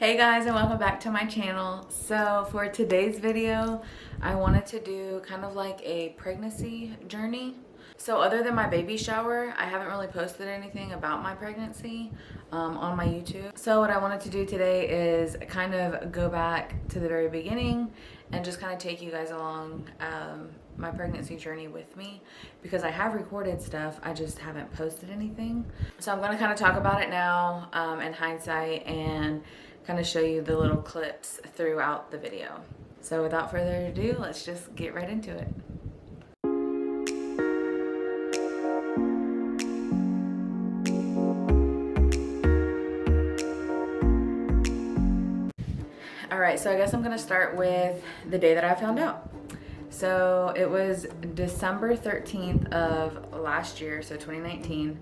Hey guys, and welcome back to my channel. So for today's video, I wanted to do kind of like a pregnancy journey. So other than my baby shower, I haven't really posted anything about my pregnancy on my YouTube. So what I wanted to do today is kind of go back to the very beginning and just kind of take you guys along my pregnancy journey with me, because I have recorded stuff, I just haven't posted anything. So I'm going to kind of talk about it now in hindsight and kind of show you the little clips throughout the video. So without further ado, let's just get right into it. All right, so I guess I'm gonna start with the day that I found out. So it was December 13th of last year, so 2019.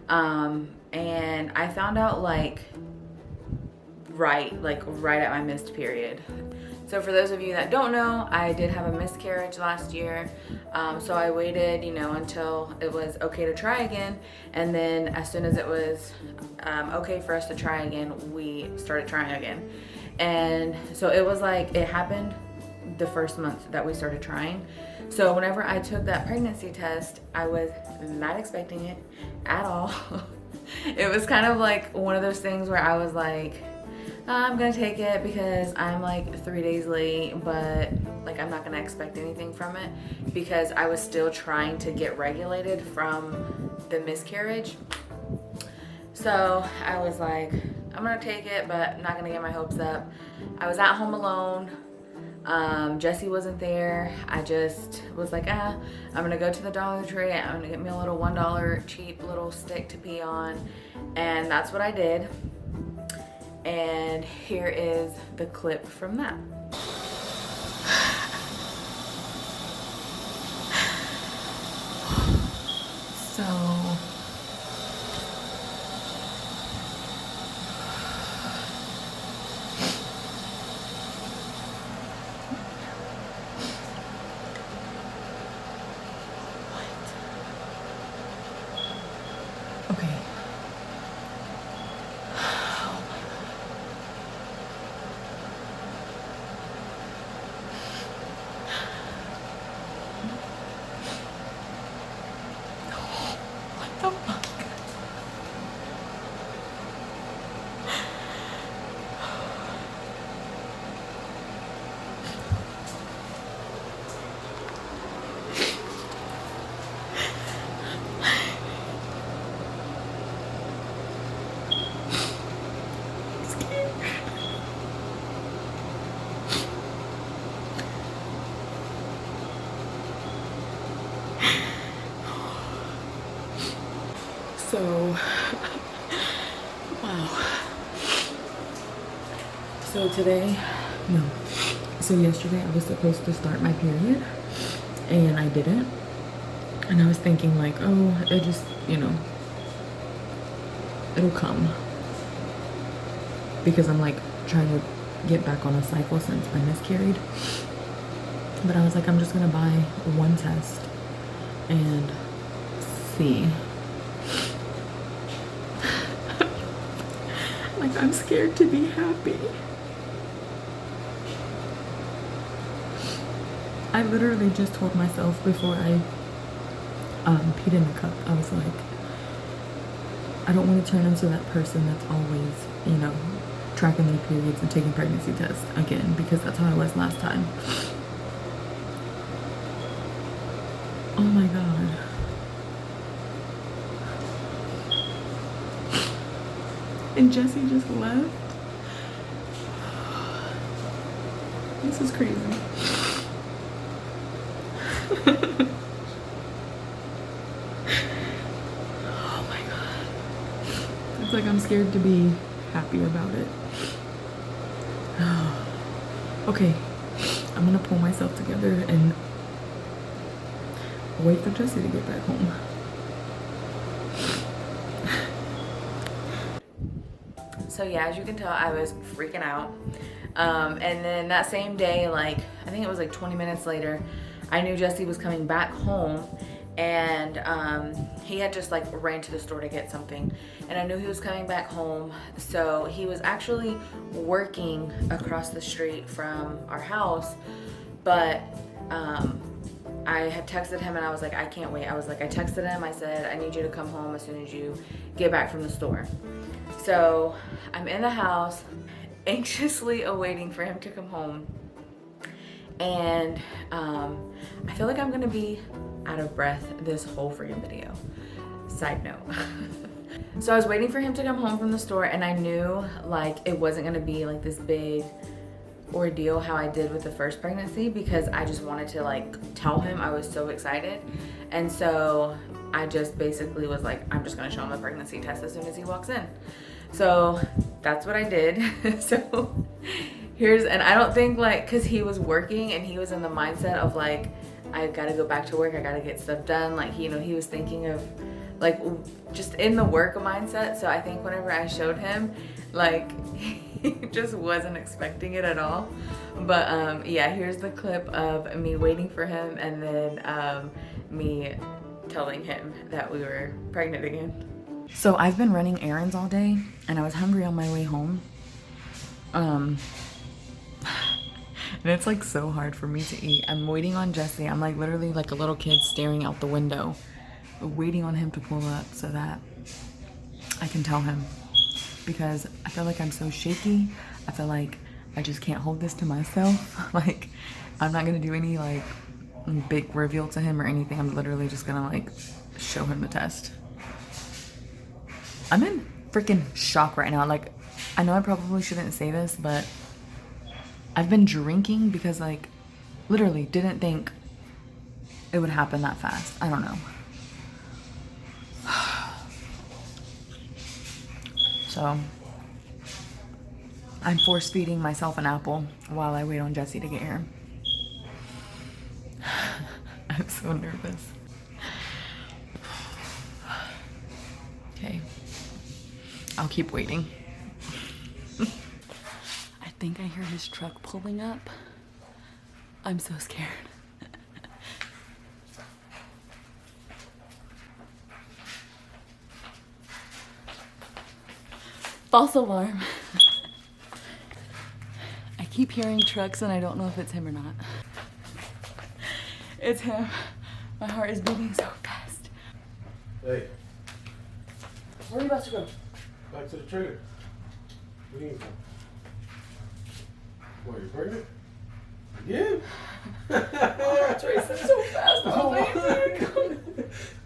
And I found out like right at my missed period. So for those of you that don't know, I did have a miscarriage last year. So I waited, until it was okay to try again. And then as soon as it was okay for us to try again, we started trying again. And so it was like, it happened the first month that we started trying. So whenever I took that pregnancy test, I was not expecting it at all. It was kind of like one of those things where I was like, I'm gonna take it because I'm like 3 days late, but like I'm not gonna expect anything from it, because I was still trying to get regulated from the miscarriage. So I was like, I'm gonna take it, but I'm not gonna get my hopes up. I was at home alone. Jesse wasn't there. I just was like, I'm gonna go to the Dollar Tree. I'm gonna get me a little $1 cheap little stick to pee on. And that's what I did. And here is the clip from that. So okay. So, wow. So yesterday I was supposed to start my period and I didn't. And I was thinking like, oh, it just, it'll come. Because I'm like trying to get back on a cycle since I miscarried. But I was like, I'm just gonna buy one test and see. Like, I'm scared to be happy. I literally just told myself before I peed in the cup, I was like, I don't want to turn into that person that's always, tracking their periods and taking pregnancy tests again, because that's how I was last time. Oh my God. And Jesse just left. This is crazy. Oh my God. It's like I'm scared to be happy about it. Okay, I'm gonna pull myself together and wait for Jesse to get back home. So yeah, as you can tell, I was freaking out. And then that same day, like, I think it was like 20 minutes later, I knew Jesse was coming back home, and he had just like ran to the store to get something, and I knew he was coming back home. So he was actually working across the street from our house, but I had texted him and I was like, I can't wait. I texted him, I said, I need you to come home as soon as you get back from the store. So I'm in the house, anxiously awaiting for him to come home. And I feel like I'm gonna be out of breath this whole freaking video. Side note. So I was waiting for him to come home from the store, and I knew like it wasn't gonna be like this big ordeal how I did with the first pregnancy, because I just wanted to like tell him. I was so excited. And so I just basically was like, I'm just gonna show him a pregnancy test as soon as he walks in. So that's what I did. So and I don't think like, cause he was working and he was in the mindset of like, I gotta go back to work, I gotta get stuff done. Like, you know, he was thinking of like just in the work mindset. So I think whenever I showed him, like he just wasn't expecting it at all. But yeah, here's the clip of me waiting for him, and then me telling him that we were pregnant again. So I've been running errands all day, and I was hungry on my way home. And it's like so hard for me to eat. I'm waiting on Jesse. I'm like literally like a little kid staring out the window, waiting on him to pull up so that I can tell him, because I feel like I'm so shaky. I feel like I just can't hold this to myself. Like, I'm not gonna do any like big reveal to him or anything. I'm literally just gonna like show him the test. I'm in freaking shock right now. Like, I know I probably shouldn't say this, but I've been drinking because like literally didn't think it would happen that fast. I don't know. So I'm force feeding myself an apple while I wait on Jesse to get here. I'm so nervous. Okay, I'll keep waiting. I think I hear his truck pulling up. I'm so scared. False alarm. I keep hearing trucks and I don't know if it's him or not. It's him. My heart is beating so fast. Hey. Where are you about to go? Back to the trailer. What do you need? What, you pregnant? Again? My heart's racing so fast. Oh,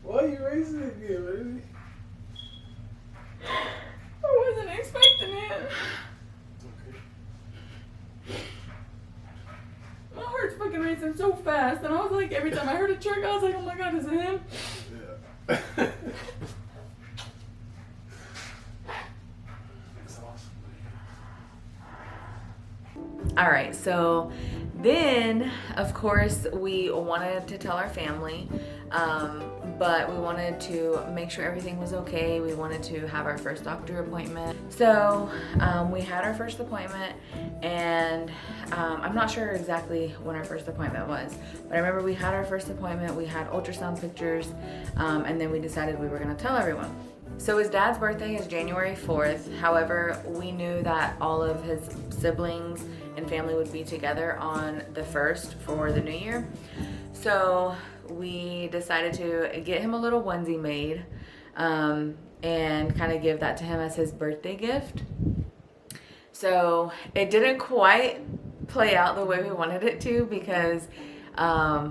why are you racing again, baby? I wasn't expecting it. Okay. My heart's fucking racing so fast, and I was like, every time I heard a truck, I was like, oh my god, is it him? Yeah. That's awesome. All right, so then of course we wanted to tell our family, but we wanted to make sure everything was okay. We wanted to have our first doctor appointment. So we had our first appointment, and I'm not sure exactly when our first appointment was, but I remember we had our first appointment, we had ultrasound pictures, and then we decided we were gonna tell everyone. So his dad's birthday is January 4th. However, we knew that all of his siblings and family would be together on the 1st for the new year. So we decided to get him a little onesie made, and kind of give that to him as his birthday gift. So it didn't quite play out the way we wanted it to, because I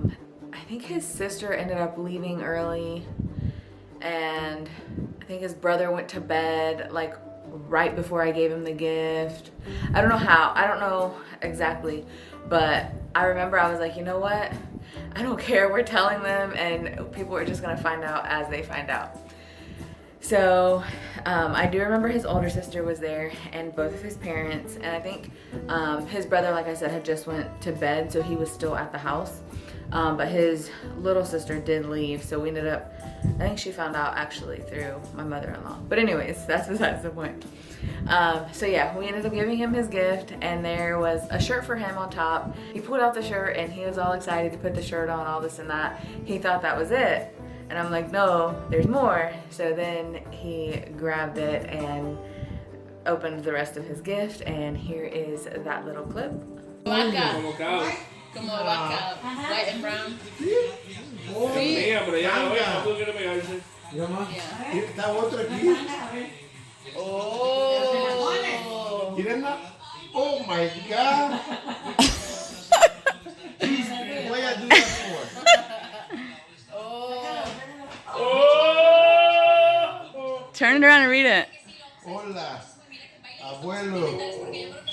think his sister ended up leaving early, and I think his brother went to bed like right before I gave him the gift. I don't know how, I don't know exactly, but I remember I was like, you know what? I don't care, we're telling them, and people are just gonna find out as they find out. So I do remember his older sister was there, and both of his parents, and I think his brother, like I said, had just went to bed, so he was still at the house. But his little sister did leave, so we ended up, I think she found out actually through my mother-in-law. But anyways, that's besides the point. So yeah, we ended up giving him his gift, and there was a shirt for him on top. He pulled out the shirt and he was all excited to put the shirt on, all this and that. He thought that was it. And I'm like, no, there's more. So then he grabbed it and opened the rest of his gift, and here is that little clip. Vaca. Como vaca. White and brown. Sí. Está otro aquí. Oh. Miren, oh my God. What I do that for? Turn it around and read it. Hola, abuelo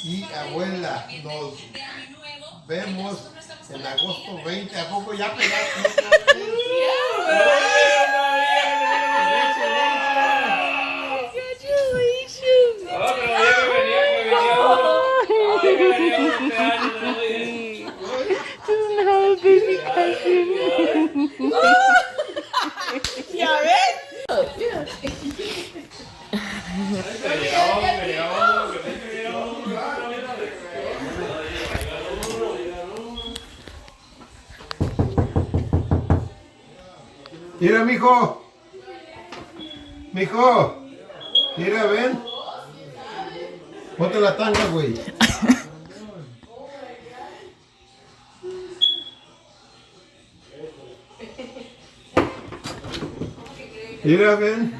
y abuela. Nos vemos en agosto 20. ¿A poco ya pegaste? Mira, mijo. Mijo. Mira, ven. Ponte la tanga, güey. Mira, ven.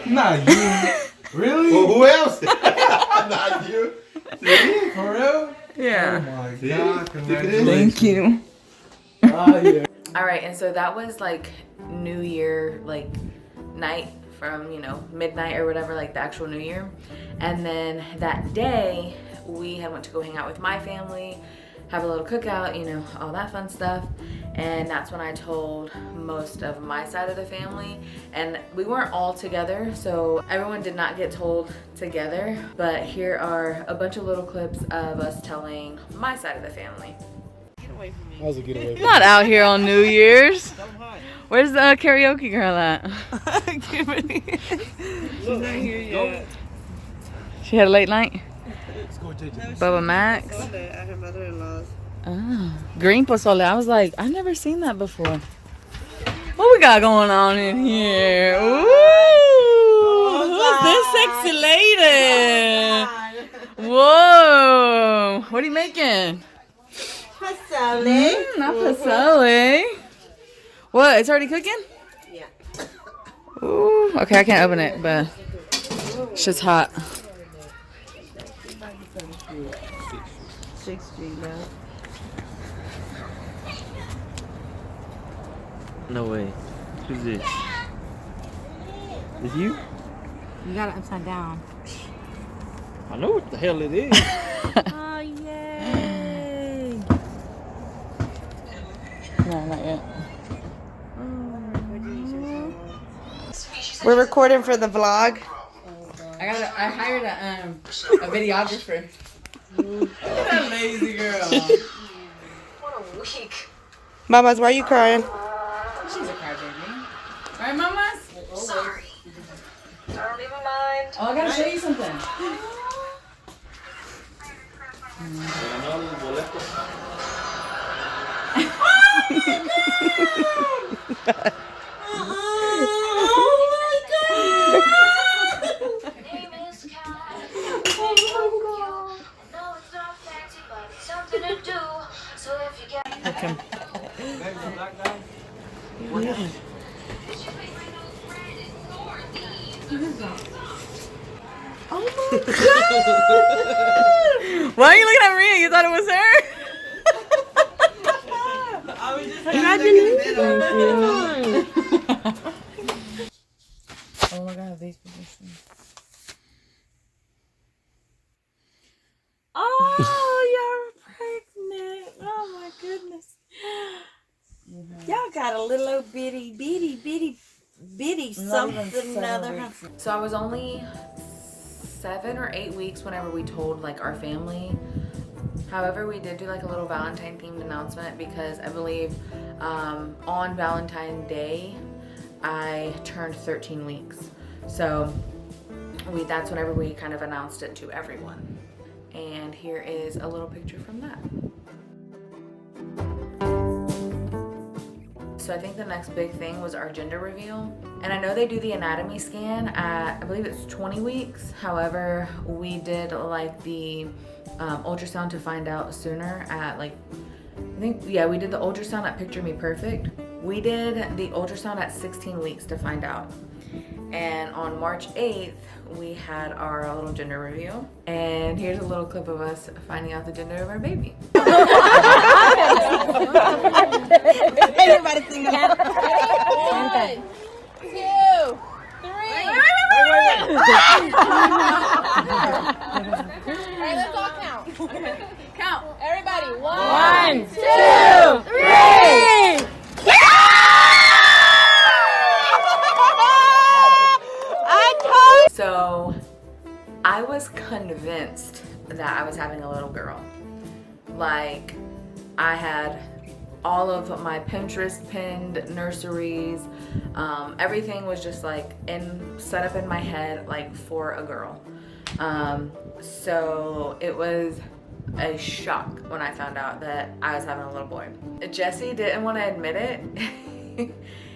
Not you. Really? Well, who else? Not you. See? For real? Yeah. Oh my See? God, congratulations. Thank you. Yeah. All right, and so that was like New Year, like night from, you know, midnight or whatever, like the actual New Year. And then that day we had went to go hang out with my family, have a little cookout, you know, all that fun stuff. And that's when I told most of my side of the family. And we weren't all together, so everyone did not get told together. But here are a bunch of little clips of us telling my side of the family. That was a getaway. Not out here on New Year's. Where's the karaoke girl at? She's not here yet. She had a late night? No, Bubba Max? at her mother-in-law's. Oh, green pozole. I was like, I've never seen that before. What we got going on in here? Ooh, who's this sexy lady? Whoa, what are you making? Pozole. Not pozole. What, it's already cooking? Yeah. Ooh, okay, I can't open it, but it's just hot. 6th Street now. No way. Who's this? Is you? You got it upside down. I know what the hell it is. Oh, yay! No, not yet. We're recording for the vlog. I hired a videographer. Look at that lazy girl. Mamas, why are you crying? She's a crybaby. Right, mamas? Sorry. I don't even mind. Oh, I gotta show you something. Name is Kai. No, it's not fancy, but it's something to do. So if you get Okay. Oh my god! Why are you looking at Maria? You thought it was her? Oh my god, these positions. Oh, you're pregnant. Oh my goodness. Y'all got a little old bitty something another. So I was only 7 or 8 weeks whenever we told like our family. However, we did do like a little Valentine themed announcement because I believe on Valentine's Day I turned 13 weeks. So that's whenever we kind of announced it to everyone. And here is a little picture from that. So I think the next big thing was our gender reveal. And I know they do the anatomy scan at, I believe it's 20 weeks. However, we did like the ultrasound to find out sooner at like, I think, yeah, we did the ultrasound at Picture Me Perfect. We did the ultrasound at 16 weeks to find out. And on March 8th, we had our little gender reveal. And here's a little clip of us finding out the gender of our baby. Everybody sing along. 1, 2, 3. Alright, let's all count. Count. Everybody. 1, 2, 3. So I was convinced that I was having a little girl. Like, I had all of my Pinterest pinned nurseries. Everything was just like set up in my head like for a girl. So it was a shock when I found out that I was having a little boy. Jesse didn't want to admit it.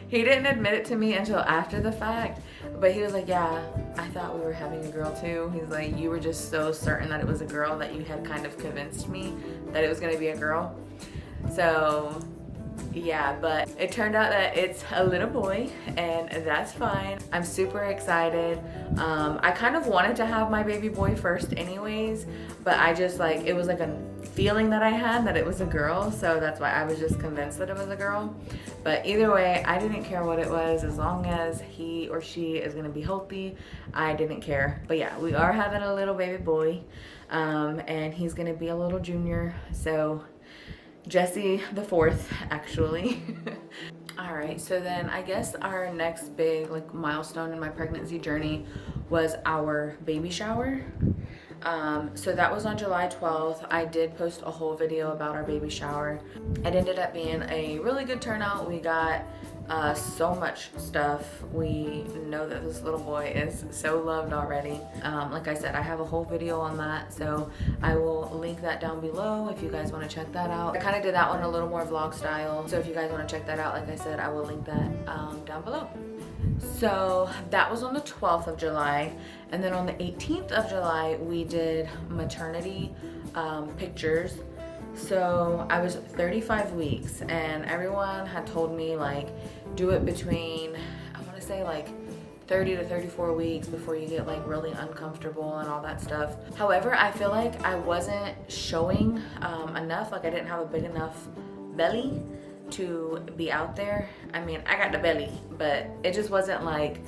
He didn't admit it to me until after the fact, but he was like, yeah, I thought we were having a girl too. He's like, you were just so certain that it was a girl that you had kind of convinced me that it was gonna be a girl. So yeah, but it turned out that it's a little boy, and that's fine. I'm super excited. I kind of wanted to have my baby boy first anyways, but I just like, it was like a feeling that I had that it was a girl, so that's why I was just convinced that it was a girl. But either way, I didn't care what it was, as long as he or she is gonna be healthy, I didn't care. But yeah, we are having a little baby boy, and he's gonna be a little junior, so Jesse the fourth, actually. All right, so then I guess our next big like milestone in my pregnancy journey was our baby shower. So that was on July 12th. I did post a whole video about our baby shower. It ended up being a really good turnout. We got so much stuff. We know that this little boy is so loved already. Like I said, I have a whole video on that, so I will link that down below if you guys want to check that out. I kind of did that one a little more vlog style, so if you guys want to check that out, like I said, I will link that down below. So that was on the 12th of July, and then on the 18th of July we did maternity pictures. So I was 35 weeks, and everyone had told me like do it between, I want to say like 30 to 34 weeks before you get like really uncomfortable and all that stuff. However, I feel like I wasn't showing enough, like I didn't have a big enough belly to be out there. I mean, I got the belly, but it just wasn't like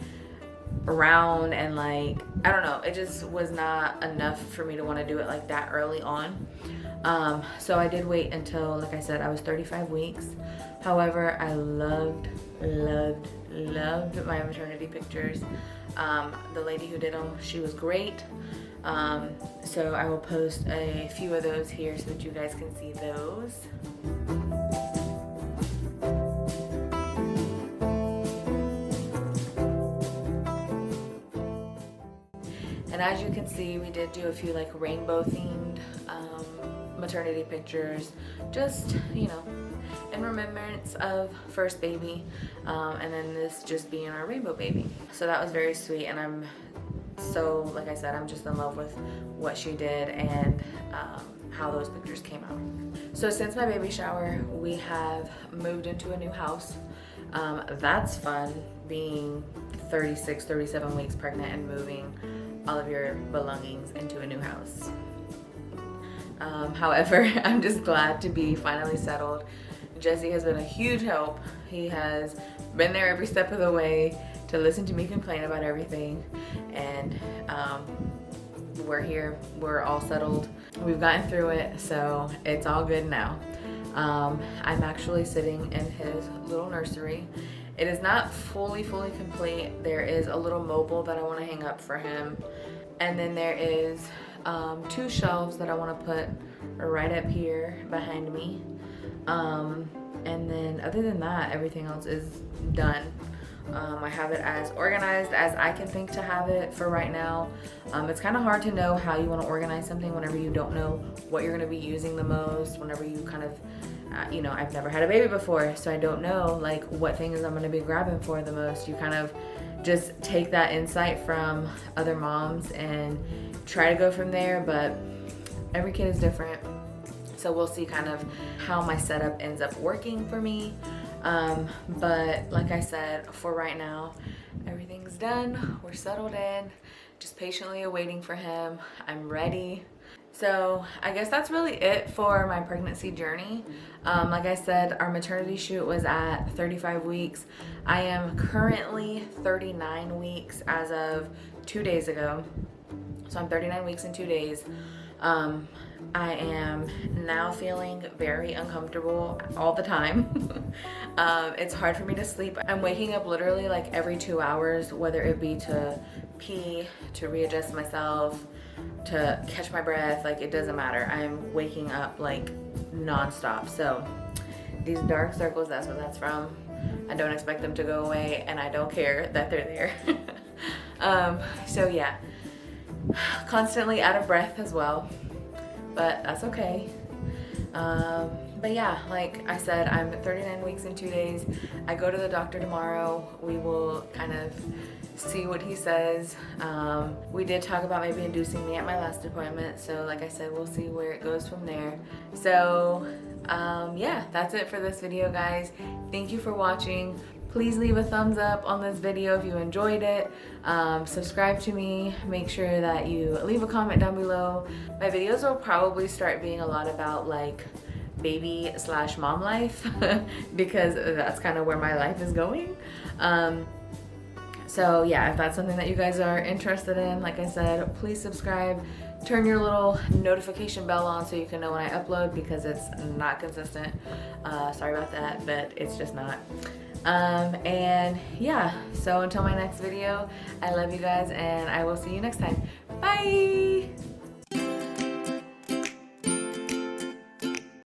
round, and like, I don't know, it just was not enough for me to want to do it like that early on. So I did wait until, like I said, I was 35 weeks. However, I loved my maternity pictures. The lady who did them, she was great. So I will post a few of those here so that you guys can see those. And as you can see, we did do a few like rainbow themed maternity pictures, just, you know, in remembrance of first baby, and then this just being our rainbow baby. So that was very sweet, and I'm so, like I said, I'm just in love with what she did and how those pictures came out. So since my baby shower, we have moved into a new house. That's fun, being 36, 37 weeks pregnant and moving all of your belongings into a new house. However, I'm just glad to be finally settled. Jesse has been a huge help. He has been there every step of the way to listen to me complain about everything, and we're here, we're all settled, we've gotten through it, so it's all good now. I'm actually sitting in his little nursery. It is not fully complete. There is a little mobile that I want to hang up for him, and then there is 2 shelves that I want to put right up here behind me, and then other than that, everything else is done. I have it as organized as I can think to have it for right now. It's kind of hard to know how you want to organize something whenever you don't know what you're going to be using the most, whenever you kind of, you know, I've never had a baby before, so I don't know like what things I'm going to be grabbing for the most. You kind of just take that insight from other moms and try to go from there, but every kid is different. So we'll see kind of how my setup ends up working for me. But like I said, for right now, everything's done. We're settled in, just patiently awaiting for him. I'm ready. So I guess that's really it for my pregnancy journey. Like I said, our maternity shoot was at 35 weeks. I am currently 39 weeks as of 2 days ago. So I'm 39 weeks and 2 days. I am now feeling very uncomfortable all the time. It's hard for me to sleep. I'm waking up literally like every 2 hours, whether it be to pee, to readjust myself, to catch my breath, like it doesn't matter. I'm waking up like nonstop. So these dark circles, that's what that's from. I don't expect them to go away, and I don't care that they're there. So yeah, constantly out of breath as well, but that's okay. But yeah, like I said, I'm 39 weeks and 2 days. I go to the doctor tomorrow. We will kind of see what he says. We did talk about maybe inducing me at my last appointment, so like I said, we'll see where it goes from there. So yeah, that's it for this video, guys. Thank you for watching. Please leave a thumbs up on this video if you enjoyed it. Subscribe to me. Make sure that you leave a comment down below. My videos will probably start being a lot about like baby/mom life because that's kind of where my life is going. So yeah, if that's something that you guys are interested in, like I said, please subscribe. Turn your little notification bell on so you can know when I upload, because it's not consistent. Sorry about that, but it's just not. And yeah, so until my next video, I love you guys, and I will see you next time. Bye!